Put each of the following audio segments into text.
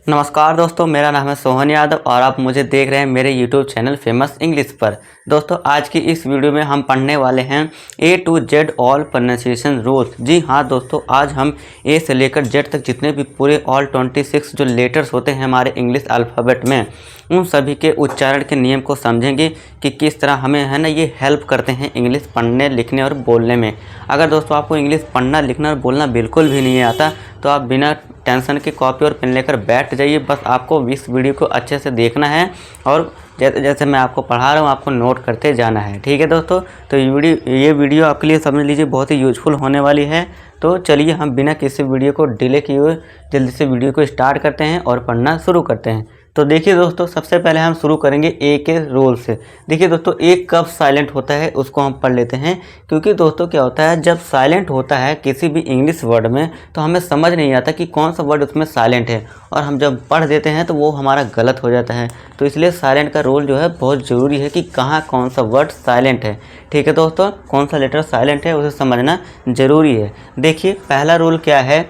नमस्कार दोस्तों, मेरा नाम है सोहन यादव और आप मुझे देख रहे हैं मेरे YouTube चैनल फेमस इंग्लिश पर। दोस्तों, आज की इस वीडियो में हम पढ़ने वाले हैं A to Z all pronunciation rules. जी हाँ दोस्तों, आज हम A से लेकर Z तक जितने भी पूरे ऑल 26 जो लेटर्स होते हैं हमारे इंग्लिश अल्फ़ाबेट में, उन सभी के उच्चारण के नियम को समझेंगे कि किस तरह हमें है ना ये हेल्प करते हैं इंग्लिश पढ़ने, लिखने और बोलने में। अगर दोस्तों आपको इंग्लिश पढ़ना, लिखना और बोलना बिल्कुल भी नहीं आता तो आप बिना टेंशन के कॉपी और पेन लेकर बैठ जाइए। बस आपको इस वीडियो को अच्छे से देखना है और जैसे जैसे मैं आपको पढ़ा रहा हूँ आपको नोट करते जाना है। ठीक है दोस्तों, तो ये वीडियो आपके लिए समझ लीजिए बहुत ही यूजफुल होने वाली है। तो चलिए हम बिना किसी वीडियो को डिले किए हुए जल्दी से वीडियो को स्टार्ट करते हैं और पढ़ना शुरू करते हैं। तो देखिए दोस्तों, सबसे पहले हम शुरू करेंगे ए के रोल से। देखिए दोस्तों, ए कब साइलेंट होता है उसको हम पढ़ लेते हैं, क्योंकि दोस्तों क्या होता है जब साइलेंट होता है किसी भी इंग्लिश वर्ड में तो हमें समझ नहीं आता कि कौन सा वर्ड उसमें साइलेंट है, और हम जब पढ़ देते हैं तो वो हमारा गलत हो जाता है। तो इसलिए साइलेंट का रोल जो है बहुत ज़रूरी है कि कहाँ कौन सा वर्ड साइलेंट है। ठीक है दोस्तों, कौन सा लेटर साइलेंट है उसे समझना ज़रूरी है। देखिए पहला रूल क्या है,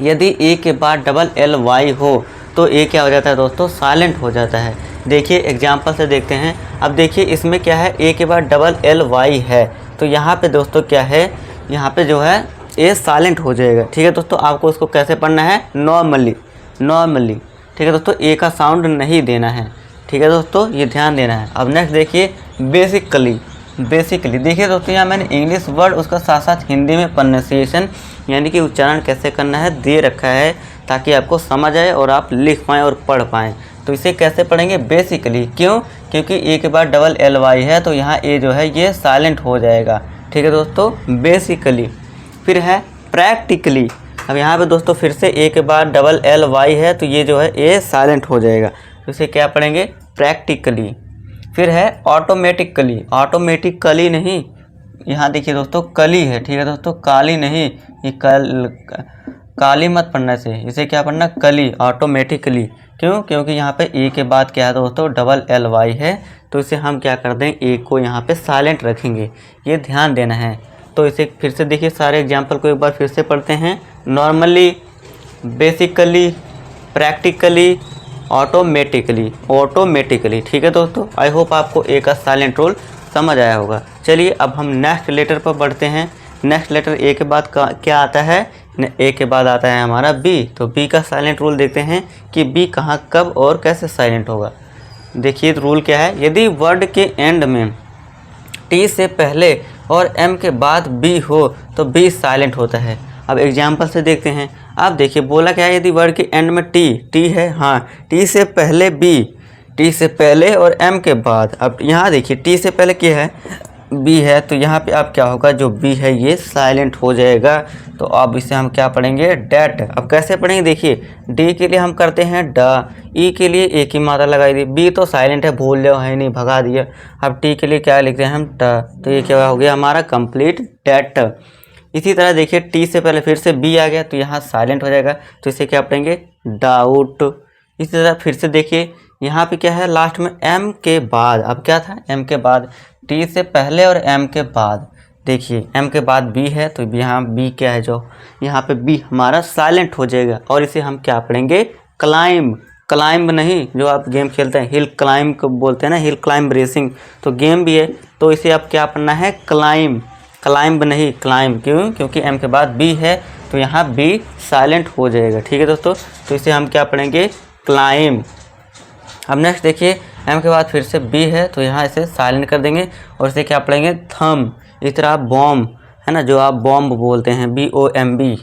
यदि ए के बाद डबल एल वाई हो तो ए क्या हो जाता है दोस्तों, साइलेंट हो जाता है। देखिए एग्जाम्पल से देखते हैं। अब देखिए इसमें क्या है, ए के बाद डबल एल वाई है तो यहाँ पे दोस्तों क्या है, यहाँ पे जो है ए साइलेंट हो जाएगा। ठीक है दोस्तों, आपको इसको कैसे पढ़ना है, नॉर्मली। ठीक है दोस्तों, ए का साउंड नहीं देना है। ठीक है दोस्तों, ये ध्यान देना है। अब नेक्स्ट देखिए बेसिकली। देखिए दोस्तों, यहाँ मैंने इंग्लिश वर्ड उसका साथ साथ हिंदी में प्रोनाउंसिएशन यानी कि उच्चारण कैसे करना है दे रखा है, ताकि आपको समझ आए और आप लिख पाएँ और पढ़ पाएँ। तो इसे कैसे पढ़ेंगे, बेसिकली। क्यों? क्योंकि ए के बाद डबल एल वाई है तो यहाँ ए जो है ये साइलेंट हो जाएगा। ठीक है दोस्तों, बेसिकली। फिर है प्रैक्टिकली। अब यहाँ पे दोस्तों फिर से ए के बाद डबल एल वाई है तो ये जो है ए साइलेंट हो जाएगा। तो इसे क्या पढ़ेंगे, प्रैक्टिकली। फिर है ऑटोमेटिकली नहीं, यहाँ देखिए दोस्तों कली है। ठीक है दोस्तों, काली नहीं, ये काली मत पढ़ना से, इसे क्या पढ़ना, कली, ऑटोमेटिकली। क्यों? क्योंकि यहाँ पे ए के बाद क्या है दोस्तों, डबल एल वाई है तो इसे हम क्या कर दें, ए को यहाँ पे साइलेंट रखेंगे, ये ध्यान देना है। तो इसे फिर से देखिए, सारे एग्जाम्पल को एक बार फिर से पढ़ते हैं। Normally, basically, practically, automatically. ठीक है दोस्तों, आई होप आपको ए का साइलेंट रोल समझ आया होगा। चलिए अब हम नेक्स्ट लेटर पर बढ़ते हैं। नेक्स्ट लेटर ए के बाद क्या आता है, ए के बाद आता है हमारा बी। तो बी का साइलेंट रूल देखते हैं कि बी कहाँ, कब और कैसे साइलेंट होगा। देखिए रूल क्या है, यदि वर्ड के एंड में टी से पहले और एम के बाद बी हो तो बी साइलेंट होता है। अब एग्जाम्पल से देखते हैं। अब देखिए बोला क्या है, यदि वर्ड के एंड में टी है, हाँ, टी से पहले बी, टी से पहले और एम के बाद। अब यहाँ देखिए टी से पहले क्या है, बी है, तो यहाँ पे अब क्या होगा, जो बी है ये साइलेंट हो जाएगा। तो अब इसे हम क्या पढ़ेंगे, डैट। अब कैसे पढ़ेंगे, देखिए डी के लिए हम करते हैं ड, ई के लिए एक ही मात्रा लगाई दी, बी तो साइलेंट है, भूल जाओ, है नहीं, भगा दिया। अब टी के लिए क्या लिखते हैं हम, ट, तो ये क्या हो गया हमारा कंप्लीट डैट। इसी तरह देखिए टी से पहले फिर से बी आ गया तो यहाँ साइलेंट हो जाएगा, तो इसे क्या पढ़ेंगे, डाउट। इसी तरह फिर से देखिए यहाँ पे क्या है, लास्ट में एम के बाद, अब क्या था, एम के बाद, टी से पहले और एम के बाद। देखिए एम के बाद बी है तो यहाँ बी क्या है, जो यहाँ पे बी हमारा साइलेंट हो जाएगा। और इसे हम क्या पढ़ेंगे, क्लाइंब नहीं, जो आप गेम खेलते हैं हिल क्लाइंब को बोलते हैं ना, हिल क्लाइंब रेसिंग, तो गेम भी है। तो इसे आप क्या पढ़ना है, क्लाइंब नहीं, क्लाइंब। क्यों? क्योंकि एम के बाद बी है तो यहाँ बी साइलेंट हो जाएगा। ठीक है दोस्तों, तो इसे हम क्या पढ़ेंगे, क्लाइंब। अब नेक्स्ट देखिए एम के बाद फिर से बी है तो यहाँ इसे साइलेंट कर देंगे और इसे क्या पढ़ेंगे, थम। इस तरह बॉम्ब है ना, जो आप बॉम्ब बोलते हैं, BOMB।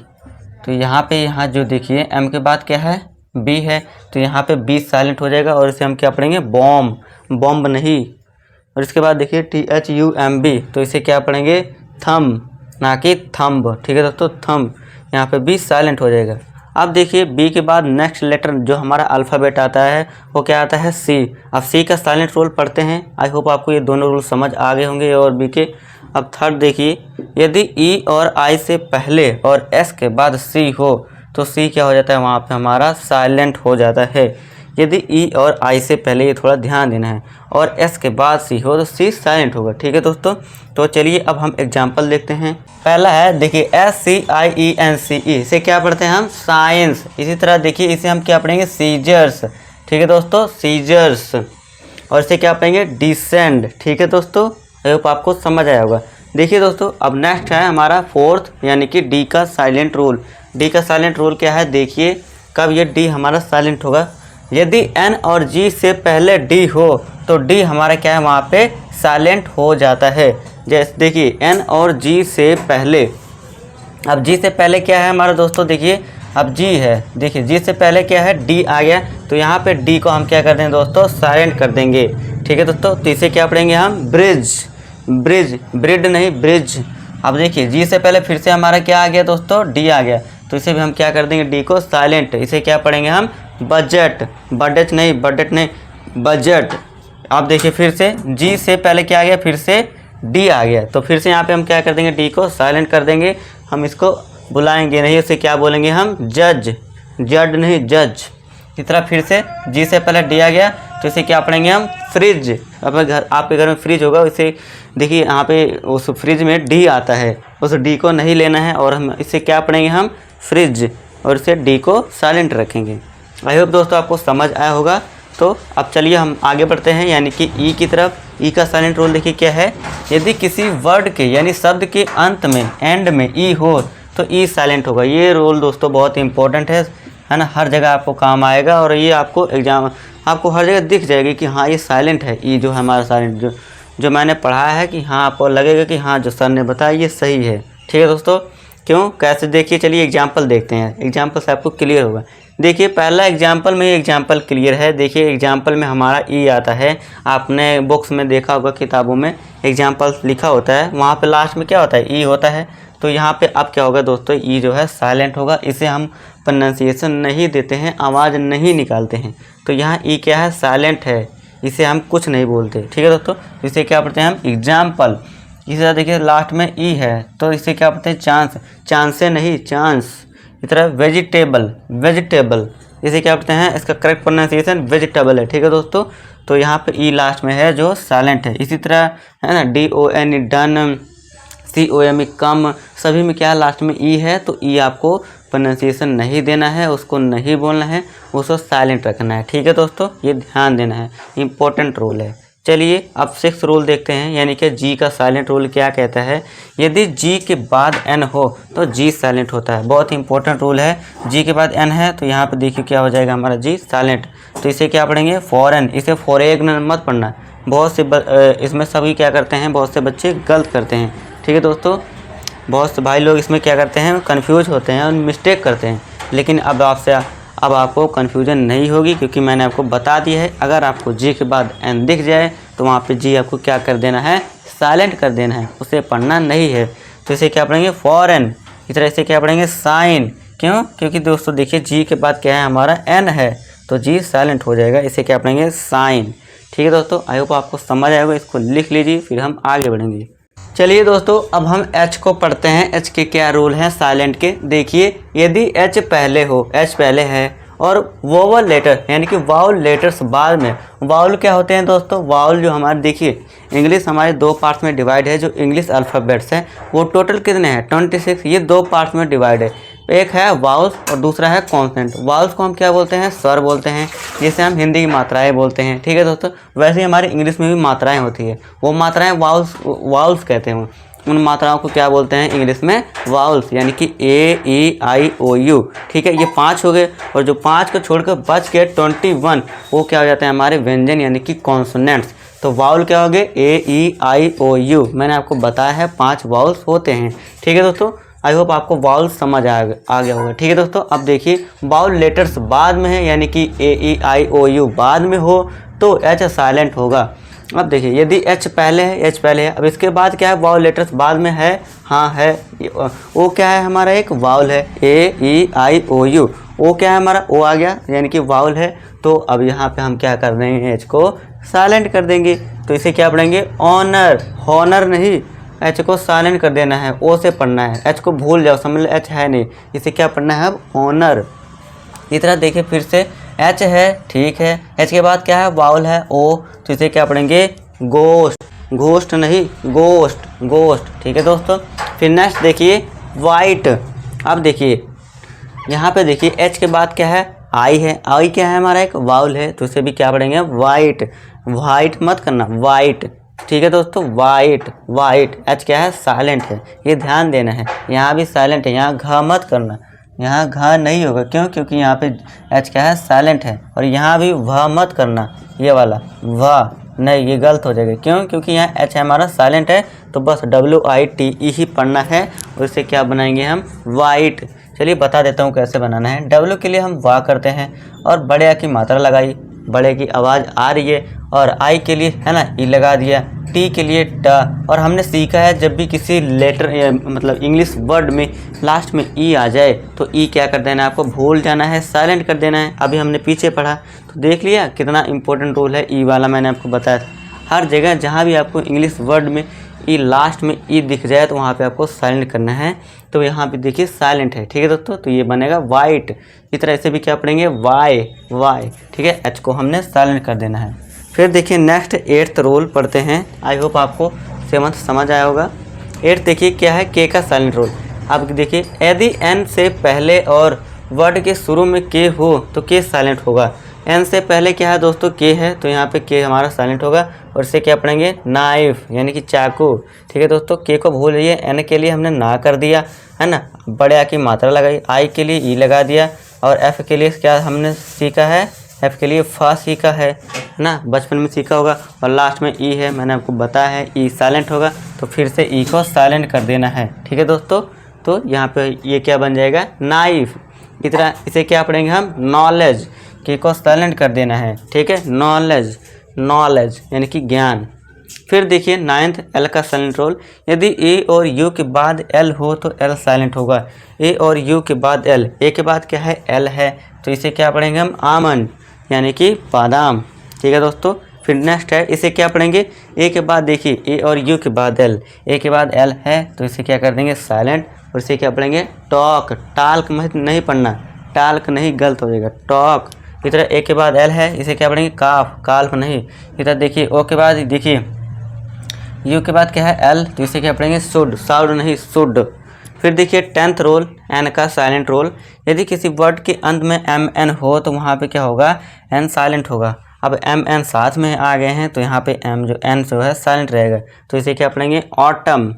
तो यहाँ जो देखिए एम के बाद क्या है, बी है, तो यहाँ पे बी साइलेंट हो जाएगा और इसे हम क्या पढ़ेंगे, बॉम्ब नहीं। और इसके बाद देखिए THUMB, तो इसे क्या पढ़ेंगे, थम, ना कि थंब। ठीक है दोस्तों, थंब, यहाँ पे बी साइलेंट हो जाएगा। अब देखिए बी के बाद नेक्स्ट लेटर जो हमारा अल्फ़ाबेट आता है वो क्या आता है, सी। अब सी का साइलेंट रोल पढ़ते हैं। आई होप आपको ये दोनों रूल समझ आ गए होंगे, ए और बी के। अब थर्ड देखिए, यदि ई और आई से पहले और एस के बाद सी हो तो सी क्या हो जाता है, वहाँ पे हमारा साइलेंट हो जाता है। यदि ई और आई से पहले ये थोड़ा ध्यान देना है, और एस के बाद सी हो तो सी साइलेंट होगा। ठीक है दोस्तों, तो चलिए अब हम एग्जाम्पल देखते हैं। पहला है देखिए SCIENCE, इसे क्या पढ़ते हैं हम? साइंस। इसी तरह देखिए इसे हम क्या पढ़ेंगे? सीजर्स। ठीक है दोस्तों, सीजर्स। और इसे क्या पढ़ेंगे? डिसेंड। ठीक है दोस्तों, आई होप आपको समझ आया होगा। देखिए दोस्तों, अब नेक्स्ट है हमारा फोर्थ, यानी कि डी का साइलेंट रूल। डी का साइलेंट रूल क्या है? देखिए कब ये डी हमारा साइलेंट होगा, यदि एन और जी से पहले डी हो तो डी हमारा क्या है? वहाँ पे साइलेंट हो जाता है। जैसे देखिए एन और जी से पहले, अब जी से पहले क्या है हमारा दोस्तों? देखिए अब जी है, देखिए जी से पहले क्या है? डी आ गया, तो यहाँ पे डी को हम क्या कर देंगे दोस्तों? साइलेंट कर देंगे। ठीक है दोस्तों, तो इसे क्या पढ़ेंगे हम? ब्रिज। ब्रिज, ब्रिड नहीं, ब्रिज। अब देखिए जी से पहले फिर से हमारा क्या आ गया दोस्तों? डी आ गया, तो इसे भी हम क्या कर देंगे? डी को साइलेंट। इसे क्या पढ़ेंगे हम? बजट। बजट नहीं, बजट नहीं, बजट। अब देखिए फिर से जी से पहले क्या आ गया? फिर से डी आ गया, तो फिर से यहाँ पे हम क्या कर देंगे? डी को साइलेंट कर देंगे। हम इसको बुलाएंगे नहीं, उसे क्या बोलेंगे हम? जज। जज नहीं, जज। इस तरह फिर से जी से पहले डी आ गया, तो इसे क्या पढ़ेंगे हम? फ्रिज। आपके घर में फ्रिज होगा, इसे देखिए यहाँ पे उस फ्रिज में डी आता है, उस डी को नहीं लेना है, और हम इसे क्या पढ़ेंगे हम? फ्रिज, और इसे डी को साइलेंट रखेंगे। आई होप दोस्तों आपको समझ आया होगा। तो अब चलिए हम आगे बढ़ते हैं, यानी कि ई की तरफ। ई का साइलेंट रूल देखिए क्या है? यदि किसी वर्ड के यानी शब्द के अंत में, एंड में ई हो तो ई साइलेंट होगा। ये रूल दोस्तों बहुत इंपॉर्टेंट है ना, हर जगह आपको काम आएगा, और ये आपको एग्जाम आपको हर जगह दिख जाएगी कि हाँ ये साइलेंट है। ई जो है हमारा साइलेंट, जो मैंने पढ़ा है कि हाँ आपको लगेगा कि हाँ जो सर ने बताया ये सही है। ठीक है दोस्तों, क्यों कैसे? देखिए चलिए एग्जाम्पल देखते हैं, एग्जाम्पल से आपको क्लियर होगा। देखिए पहला एग्जाम्पल में एग्जाम्पल क्लियर है। देखिए एग्जाम्पल में हमारा ई आता है, आपने बुक्स में देखा होगा, किताबों में एग्जाम्पल लिखा होता है, वहाँ पे लास्ट में क्या होता है? ई होता है। तो यहाँ पे अब क्या होगा दोस्तों? ई जो है साइलेंट होगा, इसे हम प्रोनाउंसिएशन नहीं देते हैं, आवाज़ नहीं निकालते हैं। तो यहाँ ई क्या है? साइलेंट है, इसे हम कुछ नहीं बोलते। ठीक है दोस्तों, इसे क्या पढ़ते हैं हम? एग्जाम्पल। इसी तरह देखिए लास्ट में ई है, तो इसे क्या पढ़ते हैं? चांस। चांसे नहीं, चांस। इस तरह वेजिटेबल। वेजिटेबल, इसे क्या पढ़ते हैं? इसका करेक्ट प्रोनाउंसिएशन वेजिटेबल है। ठीक है दोस्तों, तो यहाँ पे ई लास्ट में है जो साइलेंट है। इसी तरह है ना, DON डन, COME कम, सभी में क्या लास्ट में ई है, तो ई आपको प्रोनाउंसिएशन नहीं देना है, उसको नहीं बोलना है, उसको साइलेंट रखना है। ठीक है दोस्तों, ये ध्यान देना है, इंपॉर्टेंट रूल है। चलिए अब 6th रूल देखते हैं, यानी कि जी का साइलेंट रूल क्या कहता है? यदि जी के बाद एन हो तो जी साइलेंट होता है। बहुत इंपॉर्टेंट रूल है। जी के बाद एन है तो यहाँ पे देखिए क्या हो जाएगा हमारा? जी साइलेंट। तो इसे क्या पढ़ेंगे? फॉरेन। इसे फॉरेन मत पढ़ना, बहुत से इसमें सभी क्या करते हैं? बहुत से बच्चे गलत करते हैं। ठीक है दोस्तों, बहुत से भाई लोग इसमें क्या करते हैं? कंफ्यूज होते हैं और मिस्टेक करते हैं। लेकिन अब आपको कन्फ्यूजन नहीं होगी, क्योंकि मैंने आपको बता दिया है। अगर आपको जी के बाद एन दिख जाए तो वहाँ पे जी आपको क्या कर देना है? साइलेंट कर देना है, उसे पढ़ना नहीं है। तो इसे क्या पढ़ेंगे? फॉरेन। इस तरह से क्या पढ़ेंगे? साइन। क्यों? क्योंकि दोस्तों देखिए जी के बाद क्या है हमारा? एन है, तो जी साइलेंट हो जाएगा। इसे क्या पढ़ेंगे? साइन। ठीक है दोस्तों, आई होप आपको समझ आएगा। इसको लिख लीजिए, फिर हम आगे बढ़ेंगे। चलिए दोस्तों, अब हम एच को पढ़ते हैं। एच के क्या रूल हैं साइलेंट के? देखिए यदि एच पहले हो, एच पहले है, और वोवल लेटर यानी कि वाउल लेटर्स बाद में। वाउल क्या होते हैं दोस्तों? वाउल जो हमारे देखिए इंग्लिश हमारे 2 पार्ट्स में डिवाइड है। जो इंग्लिश अल्फ़ाबेट्स हैं वो टोटल कितने हैं? 26। ये 2 पार्ट्स में डिवाइड है। एक है वाउल्स और दूसरा है कॉन्सेंट। वाउल्स को हम क्या बोलते हैं? स्वर बोलते हैं, जिसे हम हिंदी की मात्राएं बोलते हैं। ठीक है दोस्तों, वैसे ही हमारे इंग्लिश में भी मात्राएं होती है, वो मात्राएं वाउल्स कहते हैं। उन मात्राओं को क्या बोलते हैं इंग्लिश में? वाउल्स, यानी कि AEIOU। ठीक है, ये 5 हो गए, और जो 5 को छोड़कर बच गए 21, वो क्या हो जाते हैं? हमारे व्यंजन यानी कि कॉन्सोनेंट्स। तो वाउल क्या हो गए? AEIOU। मैंने आपको बताया है 5 वाउल्स होते हैं। ठीक है दोस्तों, आई होप आपको वाउल समझ आ गया होगा। ठीक है दोस्तों, अब देखिए वाउल लेटर्स बाद में है, यानी कि AEIOU बाद में हो तो एच साइलेंट होगा। अब देखिए यदि एच पहले है, एच पहले है, अब इसके बाद क्या है? वाउल लेटर्स बाद में है, हाँ है। ओ क्या है हमारा? एक वाउल है, AEIOU। ओ क्या है हमारा? ओ आ गया, यानी कि वाउल है। तो अब यहाँ पे हम क्या कर देंगे? एच को साइलेंट कर देंगे। तो इसे क्या पढ़ेंगे? ऑनर। हॉनर नहीं, एच को साइलेंट कर देना है, ओ से पढ़ना है। एच को भूल जाओ, समझ लो एच है नहीं, इसे क्या पढ़ना है? अब ऑनर। इस तरह देखिए फिर से एच है, ठीक है, एच के बाद क्या है, वाउल है ओ, तो इसे क्या पढ़ेंगे, गोस्ट, घोस्ट नहीं गोस्ट, गोस्ट, ठीक है दोस्तों। फिर नेक्स्ट देखिए वाइट। अब देखिए यहाँ पे देखिए एच के बाद क्या है, आई है, आई क्या है, हमारा एक वाउल है, तो इसे भी क्या पढ़ेंगे, वाइट, वाइट मत करना, वाइट, ठीक है दोस्तों, वाइट, वाइट, एच क्या है, साइलेंट है, ये ध्यान देना है, यहाँ भी साइलेंट है, यहाँ घ मत करना, यहाँ घ नहीं होगा, क्यों, क्योंकि यहाँ पे एच क्या है, साइलेंट है, और यहाँ भी व मत करना, ये वाला व नहीं, ये गलत हो जाएगा, क्यों, क्योंकि यहाँ एच हमारा साइलेंट है, तो बस WITE ही पढ़ना है, और इसे क्या बनाएंगे हम, वाइट। चलिए बता देता हूँ कैसे बनाना है। W के लिए हम वाह करते हैं और बड़े आ की मात्रा लगाई, बड़े की आवाज़ आ रही है, और आई के लिए है ना ई लगा दिया, टी के लिए ट, और हमने सीखा है जब भी किसी लेटर मतलब इंग्लिश वर्ड में लास्ट में ई आ जाए तो ई क्या कर देना है, आपको भूल जाना है, साइलेंट कर देना है। अभी हमने पीछे पढ़ा तो देख लिया कितना इंपॉर्टेंट रूल है ई वाला, मैंने आपको बताया था। हर जगह जहाँ भी आपको इंग्लिश वर्ड में ई लास्ट में ई दिख जाए तो वहाँ पे आपको साइलेंट करना है, तो यहाँ पे देखिए साइलेंट है, ठीक है दोस्तों, तो ये बनेगा वाइट। इस तरह से भी क्या पढ़ेंगे, वाई, वाई, ठीक है, एच को हमने साइलेंट कर देना है। फिर देखिए नेक्स्ट 8th रूल पढ़ते हैं, आई होप आपको 7th समझ आया होगा। 8th देखिए क्या है, के का साइलेंट रूल। अब देखिए यदि एन से पहले और वर्ड के शुरू में के हो तो के साइलेंट होगा। एन से पहले क्या है दोस्तों, के है, तो यहाँ पे के हमारा साइलेंट होगा, और इससे क्या पढ़ेंगे, नाइफ यानी कि चाकू, ठीक है दोस्तों। के को भूल जाइए, एन के लिए हमने ना कर दिया है ना, बड़े आ की मात्रा लगाई, आई के लिए ई लगा दिया, और एफ के लिए क्या हमने सीखा है, एफ के लिए फा सीखा है ना, बचपन में सीखा होगा, और लास्ट में ई है, मैंने आपको बताया है ई साइलेंट होगा, तो फिर से ई को साइलेंट कर देना है, ठीक है दोस्तों। तो यहाँ पे ये क्या बन जाएगा, नाइफ। इस तरह इसे क्या पढ़ेंगे हम, नॉलेज, के को साइलेंट कर देना है, ठीक है, नॉलेज, नॉलेज यानी कि ज्ञान। फिर देखिए 9th एल का साइलेंट रोल। यदि ए और यू के बाद एल हो तो एल साइलेंट होगा। ए और यू के बाद एल, ए के बाद क्या है, एल है, तो इसे क्या पढ़ेंगे हम, आमंड यानी कि बादाम, ठीक है दोस्तों। फिर नेक्स्ट है, इसे क्या पढ़ेंगे, ए के बाद देखिए ए और यू के बाद एल, ए के बाद एल है, तो इसे क्या कर देंगे, साइलेंट, और इसे क्या पढ़ेंगे, टॉक, टाल्क नहीं पढ़ना, टाल्क नहीं, गलत हो जाएगा, टॉक। इस तरह ए के बाद एल है, इसे क्या पढ़ेंगे, काफ, काल्फ नहीं। इस तरह देखिए ओ के बाद देखिए यू के बाद क्या है, एल, तो इसे क्या पढ़ेंगे, शुड, साउड नहीं, शुड। फिर देखिए 10th रोल, एन का साइलेंट रोल। यदि किसी वर्ड के अंत में एम एन हो तो वहाँ पे क्या होगा, एन साइलेंट होगा। अब एम एन साथ में आ गए हैं तो यहाँ पे एम जो एन जो है साइलेंट रहेगा, तो इसे क्या पढ़ेंगे, ऑटम।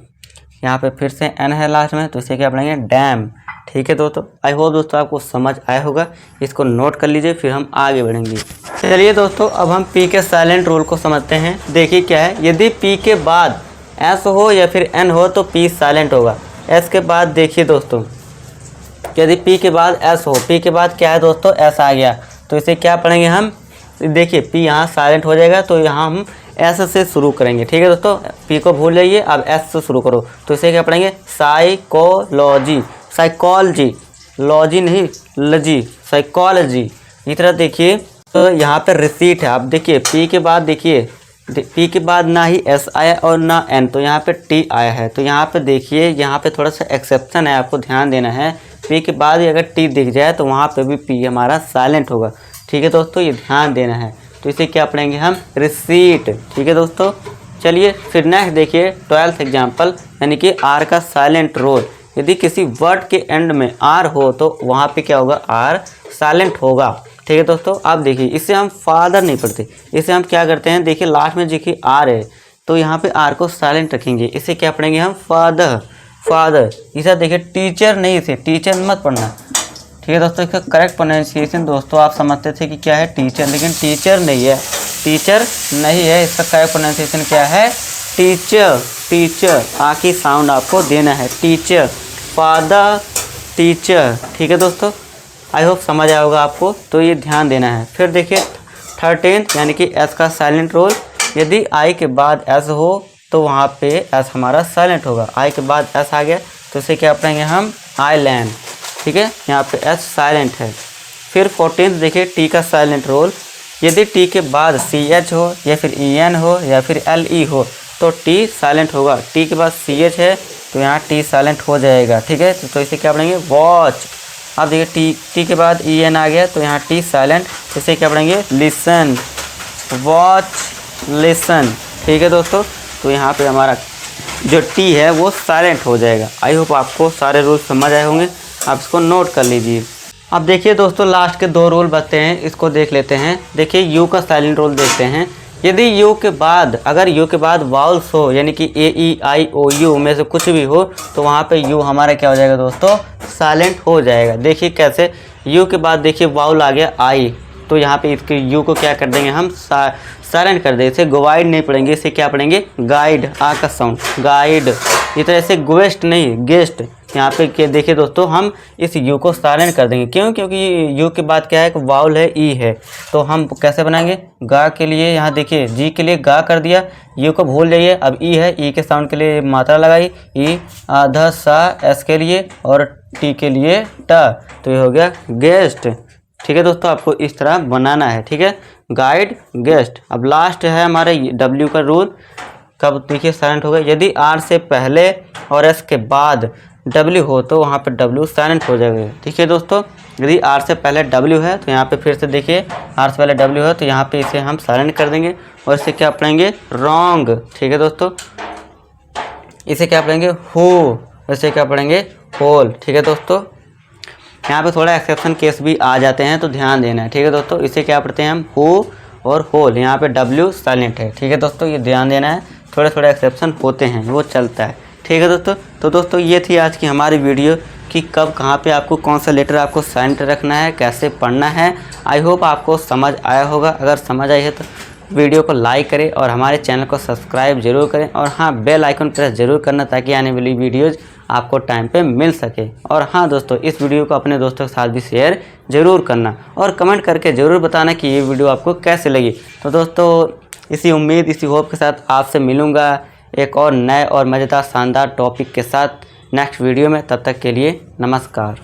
यहाँ पे फिर से एन है लास्ट में, तो इसे क्या पढ़ेंगे, डैम, ठीक है दोस्तों। आई होप दोस्तों आपको समझ आया होगा, इसको नोट कर लीजिए, फिर हम आगे बढ़ेंगे। चलिए दोस्तों अब हम पी के साइलेंट रोल को समझते हैं। देखिए क्या है, यदि पी के बाद एस हो या फिर एन हो तो पी साइलेंट होगा। एस के बाद देखिए दोस्तों, यदि पी के बाद एस हो, पी के बाद क्या है दोस्तों, एस आ गया, तो इसे क्या पढ़ेंगे हम, देखिए पी यहाँ साइलेंट हो जाएगा, तो यहाँ हम एस से शुरू करेंगे, ठीक है दोस्तों। पी को भूल जाइए, अब एस से शुरू करो, तो इसे क्या पढ़ेंगे, साइकोलॉजी, साइकोलॉजी, लॉजी नहीं लजी, साइकोलॉजी। इस तरह देखिए तो यहाँ पर रिसीट है। आप देखिए पी के बाद देखिए, पी के बाद ना ही एस आया और ना एन, तो यहाँ पे टी आया है, तो यहाँ पे देखिए यहाँ पे थोड़ा सा एक्सेप्शन है, आपको ध्यान देना है। पी के बाद ही अगर टी दिख जाए तो वहाँ पे भी पी हमारा साइलेंट होगा, ठीक है दोस्तों, ये ध्यान देना है। तो इसे क्या पढ़ेंगे हम, रिसीट, ठीक है दोस्तों। चलिए फिर नेक्स्ट देखिए 12th एग्जाम्पल, यानी कि आर का साइलेंट रोल। यदि किसी वर्ड के एंड में आर हो तो वहाँ पे क्या होगा, आर साइलेंट होगा, ठीक है दोस्तों। आप देखिए इसे हम फादर नहीं पढ़ते, इसे हम क्या करते हैं, देखिए लास्ट में देखिए आर है, तो यहाँ पे आर को साइलेंट रखेंगे, इसे क्या पढ़ेंगे हम, फादर, फादर। इसे देखिए टीचर नहीं, इसे टीचर मत पढ़ना, ठीक है दोस्तों। इसका करेक्ट प्रोनाउंसिएशन दोस्तों आप समझते थे कि क्या है, टीचर, लेकिन टीचर नहीं है, टीचर नहीं है, इसका करेक्ट प्रोनाउंसिएशन क्या है, टीचर, टीचर, आ की साउंड आपको देना है, टीचर, फादर, टीचर, ठीक है दोस्तों। आई होप समझ आया होगा आपको, तो ये ध्यान देना है। फिर देखिए 13th यानी कि एस का साइलेंट रोल। यदि आई के बाद एस हो तो वहाँ पे एस हमारा साइलेंट होगा। आई के बाद एस आ गया तो इसे क्या पढ़ेंगे हम, आइलैंड, ठीक है, यहाँ पे एस साइलेंट है। फिर 14th देखिए टी का साइलेंट रोल। यदि टी के बाद सी एच हो या फिर ई एन हो या फिर एल ई हो तो टी साइलेंट होगा। टी के बाद सी एच है तो यहाँ टी साइलेंट हो जाएगा, ठीक है। तो इसे क्या पढ़ेंगे, वॉच, अब देखिए टी के बाद ई एन आ गया, तो यहाँ टी साइलेंट, इसे क्या पढ़ेंगे लिसन, वॉच, लिसन। ठीक है दोस्तों, तो यहाँ पे हमारा जो टी है वो साइलेंट हो जाएगा। आई होप आपको सारे रूल समझ आए होंगे, आप इसको नोट कर लीजिए। अब देखिए दोस्तों लास्ट के 2 रूल बचते हैं, इसको देख लेते हैं। देखिए यू का साइलेंट रूल देखते हैं। यदि यू के बाद, अगर यू के बाद वाउल्स हो, यानी कि ए ई आई ओ यू में से कुछ भी हो, तो वहाँ पे यू हमारा क्या हो जाएगा दोस्तों, साइलेंट हो जाएगा। देखिए कैसे, यू के बाद देखिए वाउल आ गया आई, तो यहाँ पे इसके यू को क्या कर देंगे हम, साइलेंट कर देंगे। इसे गोवाइड नहीं पढ़ेंगे, इसे क्या पढ़ेंगे, गाइड, आ का साउंड, गाइड। इस तरह से गेस्ट नहीं, गेस्ट। यहाँ पे क्या देखिए दोस्तों, हम इस यू को साइलेंट कर देंगे। क्यों? क्योंकि यू के बाद क्या है, कि वाउल है, ई है, तो हम कैसे बनाएंगे, गा के लिए यहाँ देखिए जी के लिए गा कर दिया, यू को भूल जाइए। अब ई है, ई के साउंड के लिए मात्रा लगाई, ई, आधा सा, एस के लिए, और टी के लिए टा, तो ये हो गया गेस्ट। ठीक है दोस्तों, आपको इस तरह बनाना है। ठीक है, गाइड, गेस्ट। अब लास्ट है हमारे डब्ल्यू का रूल, कब देखिए साइलेंट होगा, यदि आर से पहले और एस के बाद डब्ल्यू हो तो वहाँ पे डब्ल्यू साइलेंट हो जाएगा। ठीक है दोस्तों, यदि आर से पहले डब्ल्यू है तो यहाँ पे फिर से देखिए आर से पहले डब्ल्यू है तो यहाँ पे इसे हम साइलेंट कर देंगे, और इसे क्या पढ़ेंगे, रॉन्ग। ठीक है दोस्तों, इसे क्या पढ़ेंगे, हु, इसे क्या पढ़ेंगे, होल। ठीक है दोस्तों, यहाँ पे थोड़ा एक्सेप्शन केस भी आ जाते हैं, तो ध्यान देना है। ठीक है दोस्तों, इसे क्या पढ़ते हैं हम, हु और होल, यहाँ पे डब्ल्यू साइलेंट है। ठीक है दोस्तों, ये ध्यान देना है, थोड़े थोड़े एक्सेप्शन होते हैं, वो चलता है। ठीक है दोस्तों, तो दोस्तों ये थी आज की हमारी वीडियो कि कब कहाँ पे आपको कौन सा लेटर आपको साइलेंट रखना है, कैसे पढ़ना है। आई होप आपको समझ आया होगा। अगर समझ आई है तो वीडियो को लाइक करें और हमारे चैनल को सब्सक्राइब जरूर करें, और हाँ बेल आइकन प्रेस जरूर करना, ताकि आने वाली वीडियोज़ आपको टाइम पे मिल सके। और हाँ दोस्तों, इस वीडियो को अपने दोस्तों के साथ भी शेयर ज़रूर करना, और कमेंट करके ज़रूर बताना कि ये वीडियो आपको कैसे लगी। तो दोस्तों इसी उम्मीद, इसी होप के साथ आपसे मिलूँगा एक और नए और मज़ेदार शानदार टॉपिक के साथ नेक्स्ट वीडियो में। तब तक के लिए नमस्कार।